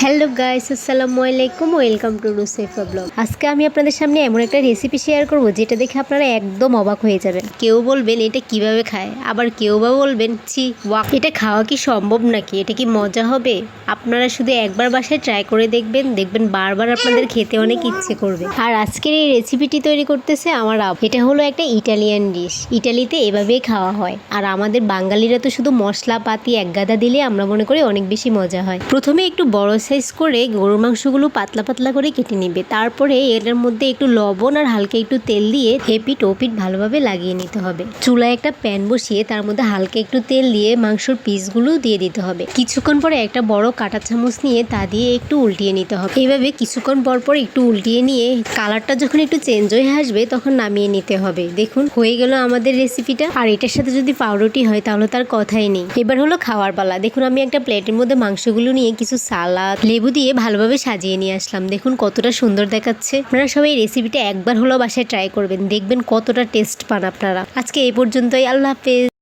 Hello guys, আসসালামু আলাইকুম, welcome to রুসেফা blog. আজকে আমি আপনাদের সামনে এমন একটা রেসিপি শেয়ার করব যেটা দেখে আপনারা একদম অবাক হয়ে যাবেন। কেউ বলবেন এটা কিভাবে খায়, আবার কেউ বা বলবেন ছি ওয়াক, এটা খাওয়া কি সম্ভব নাকি, এটা কি মজা হবে। আপনারা শুধু একবার বাসায় ট্রাই করে দেখবেন বারবার আপনাদের খেতে অনেক ইচ্ছে করবে। আর আজকের এই রেসিপিটি তৈরি করতেছে আমার এটা হলো একটা ইটালিয়ান ডিশ। ইটালিতে এভাবেই খাওয়া হয়, আর আমাদের বাঙালিরা তো শুধু মশলাপাতি একগাদা দিলে আমরা মনে করি অনেক বেশি মজা হয়। প্রথমে একটু বড় সাইজ করে গরুর মাংসগুলো পাতলা পাতলা করে কেটে নেবে। তারপরে এটার মধ্যে একটু লবণ আর হালকা একটু তেল দিয়ে এপিট ওপিট ভালোভাবে লাগিয়ে নিতে হবে। চুলায় একটা প্যান বসিয়ে তার মধ্যে হালকা একটু তেল দিয়ে মাংসর পিসগুলো দিয়ে দিতে হবে। কিছুক্ষণ পরে একটা বড় কাঁটা চামচ নিয়ে তা দিয়ে একটু উল্টিয়ে নিতে হবে। এইভাবে কিছুক্ষণ পর পর একটু উল্টিয়ে নিয়ে কালারটা যখন একটু চেঞ্জ হয়ে আসবে তখন নামিয়ে নিতে হবে। দেখুন হয়ে গেল আমাদের রেসিপিটা। আর এটার সাথে যদি পাউরুটি হয় তাহলে তার কথাই নেই। এবার হলো খাওয়ার পালা। দেখুন আমি একটা প্লেটের মধ্যে মাংসগুলো নিয়ে কিছু সালাদ লেবু দিয়ে ভালোভাবে সাজিয়ে নিয়ে আসলাম। দেখুন কতটা সুন্দর দেখাচ্ছে। আপনারা সবাই রেসিপিটা একবার হলো বাসায় ট্রাই করবেন, দেখবেন কতটা টেস্ট পান আপনারা। আজকে এই পর্যন্তই, আল্লাহ হাফেজ।